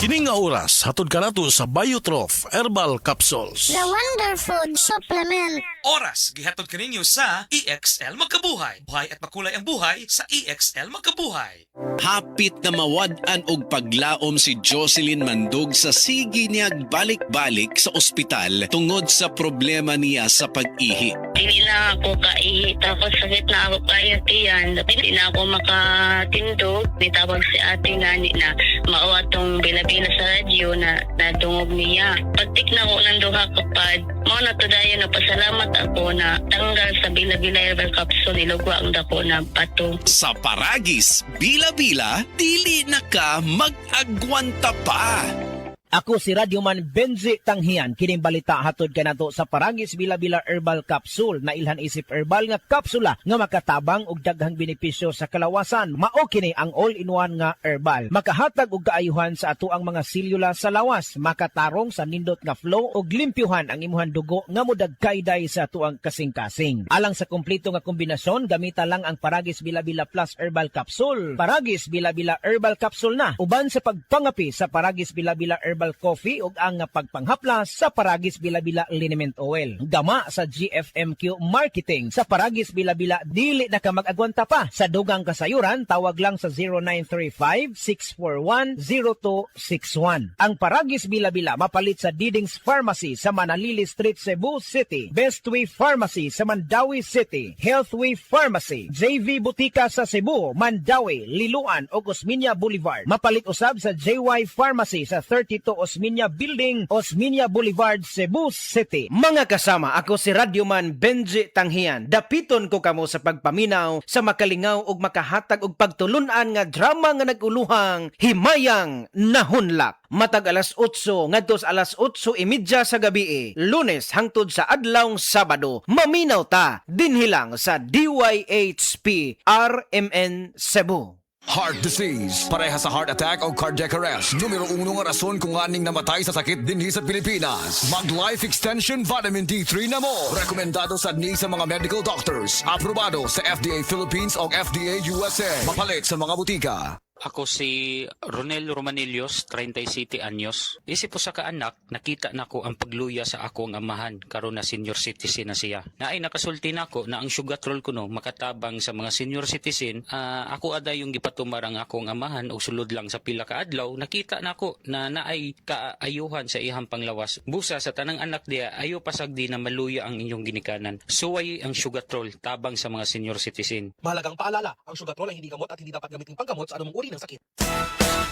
Kining nga oras hatod kanato sa Biotrof Herbal Capsules. The Wonder Food Supplement. Oras gihatod kaninyo sa EXL Magkabuhay. Buhay at makulay ang buhay sa EXL Magkabuhay. Hapit na mawad-an og paglaom si Jocelyn Mandog sa sige niyag balik-balik sa ospital tungod sa problema niya sa pag-ihi. Hindi na ako kaihi, tapos sakit na ako kayo tiyan. Hindi na ako makatindog. Nitawag si ate ngani na maawa tong bila-bila sa radyo na nadungog niya. Pagtik na ko ng duha kapad, mao na to dayon na pasalamat ako na tanggal sa bila-bila herbal capsule, nilugwa ang dako na pato. Sa Paragis, bila-bila, dili na ka mag-agwanta pa. Ako si Radyoman Benji Tanghian, kining balita hatod kanato sa Paragis Bila-Bila Herbal Capsule na ilhan isip herbal nga kapsula nga makatabang og daghang benepisyo sa kalawasan. Mao kini ang all-in-one nga herbal. Makahatag og kaayuhan sa ato ang mga selula sa lawas, makatarong sa nindot nga flow og limpyuhan ang imuhang dugo nga modagkayday sa tuang kasing-kasing. Alang sa kumpleto nga kombinasyon, gamita lang ang Paragis Bila-Bila Plus Herbal Capsule. Paragis Bila-Bila Herbal Capsule na uban sa pagpangapi sa Paragis Bila-Bila Herbal Coffee ug ang pagpanghaplas sa Paragis Bila-Bila Liniment Oil. Gama sa GFMQ Marketing sa Paragis Bila-Bila, dili na ka mag-agwanta pa. Sa dugang kasayuran, tawag lang sa 0935-641-0261. Ang Paragis Bila-Bila mapalit sa Diding's Pharmacy sa Manalili Street, Cebu City, Bestway Pharmacy sa Mandawi City, Healthway Pharmacy, JV Butika sa Cebu, Mandawi, Liloan ug Osmeña Boulevard. Mapalit usab sa JY Pharmacy sa 32 Osmeña Building, Osmeña Boulevard, Cebu City. Mga kasama, ako si Radyoman Benji Tanghian. Dapiton ko kamo sa pagpaminaw, sa makalingaw ug makahatag og pagtulunan nga drama nga naguluhang Himayang Nahunlak. Matag alas 8 ngadto sa alas 8:30 sa gabi, Lunes hangtod sa adlawng Sabado. Maminaw ta dinhilang sa DYHP RMN Cebu. Heart disease, pareha sa heart attack o cardiac arrest. Numero 1 nga rason kung aning namatay sa sakit dinhi sa Pilipinas. Mag Life Extension Vitamin D3 na mo. Rekomendado sa ni sa mga medical doctors. Aprobado sa FDA Philippines o FDA USA. Mapalit sa mga butika. Ako si Ronel Romanillos, 37 anyos. Isip po sa kaanak, nakita na ko ang pagluya sa akong amahan karon na senior citizen na siya. Naay nakasulti na ko na ang sugatrol ko no makatabang sa mga senior citizen. Ako aday yung gipatumar ang akong amahan o sulod lang sa pila ka adlaw. Nakita na ko na naay kaayuhan sa ihang panglawas. Busa sa tanang anak diya, ayo pasagdi na maluya ang inyong ginikanan. Suway ang sugatrol tabang sa mga senior citizen. Mahalagang paalala, ang sugatrol ay hindi gamot at hindi dapat gamitin panggamot sa anumang uri ng sakit.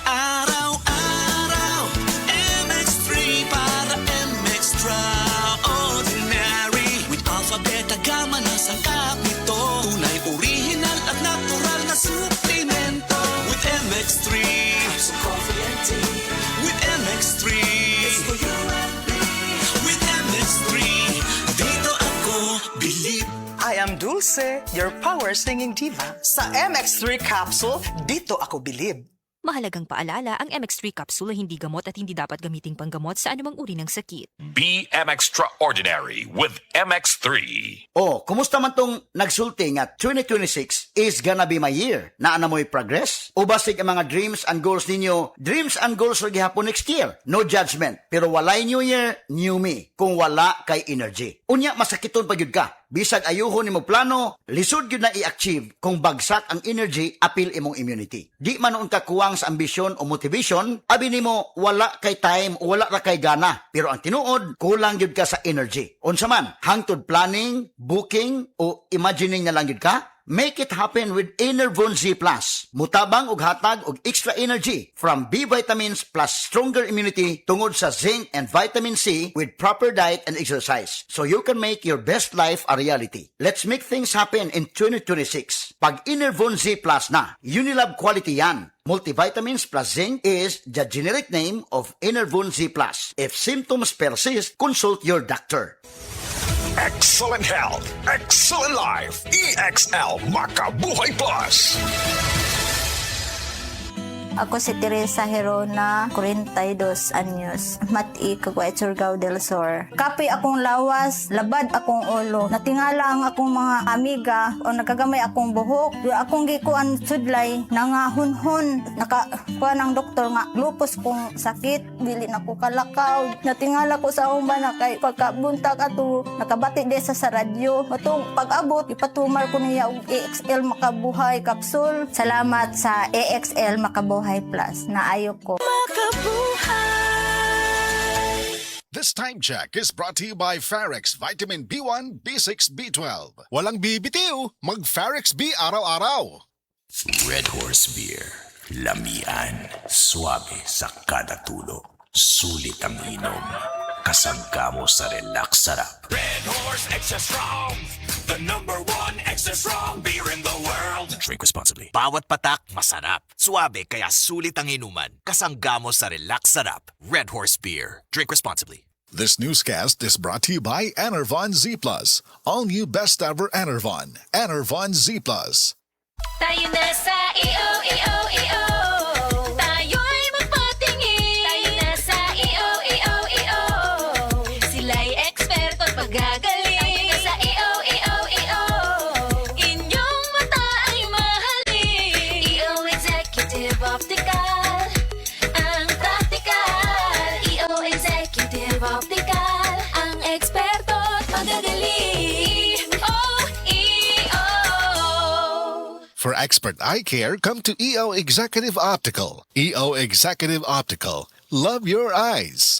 Araw-araw, MX3 para MX-Traordinary. With alpha, beta, gamma na sangkap nito. Tunay, original at natural na suplemento. With MX3, so coffee and tea. With MX3, it's for you and me. With MX3, dito ako believe. I am Dulce, your power singing diva. Sa MX3 capsule, dito ako bilib. Mahalagang paalala, ang MX3 capsule ay hindi gamot at hindi dapat gamiting panggamot sa anumang uri ng sakit. Be extraordinary with MX3. Oh, kumusta man tong nagsulti nga 2026 is gonna be my year? Naana mo'y progress? O basig ang mga dreams and goals ninyo, dreams and goals ra gihapon next year? No judgment. Pero walay new year, new me. Kung wala kay energy. Unya, masakiton pa yun ka. Bisag ayuhon nimo plano, lisod gyud na i-achieve kung bagsak ang energy, apil imong immunity. Di man ka kuwang sa ambisyon o motivation, abi nimo wala kay time o wala ra kay gana. Pero ang tinuod, kulang gyud ka sa energy. Unsa man, hangtod planning, booking o imagining na lang gyud ka? Make it happen with Enervon Z+. Mutabang og hatag og extra energy from B vitamins plus stronger immunity tungod sa zinc and vitamin C with proper diet and exercise. So you can make your best life a reality. Let's make things happen in 2026. Pag Enervon Z+ na, Unilab quality yan. Multivitamins plus zinc is the generic name of Enervon Z+. If symptoms persist, consult your doctor. Excellent health, excellent life. EXL Makabuhay Plus. Ako si Teresa Herona, 42 anyos. Mati, Kagway, Surigao del Sur. Kapi akong lawas, labad akong ulo. Natingala ang akong mga amiga o nakagamay akong buhok. Yung akong gikuan sudlay, nangahunhon. Nakakuha ng doktor nga, lupus kong sakit. Dili na ko kalakaw. Natingala ko sa umba na kay pagkabuntag ato, nakabati de sa radyo. Matong pag-abot, ipatumar ko niya og AXL Makabuhay Capsule. Salamat sa AXL Makabuhay Plus. Naayo ko. This time check is brought to you by Farex Vitamin B1, B6, B12. Walang bibitiw, mag-Farex B araw-araw. Red Horse Beer. Lamian. Suabe sa kada tulo. Sulit ang inom. Kasangka mo sa relax sarap. Red Horse Extra Strong, the #1 extra strong beer in the world. Drink responsibly. Bawat patak, masarap. Suabe kaya sulit ang inuman. Kasangga mo sa relax sarap. Red Horse Beer. Drink responsibly. This newscast is brought to you by Enervon Z+. All new best ever Enervon. Enervon Z+. Tayo na sa EO. Tayo'y magpatingin. Tayo na sa EO. Sila'y eksperto at pagagaling. Tayo na sa EO. Inyong mata ay mahalin. EO Executive Optical. Ang practical. EO Executive Optical. Ang eksperto at magagaling. EO. For expert eye care, come to EO Executive Optical. EO Executive Optical. Love your eyes.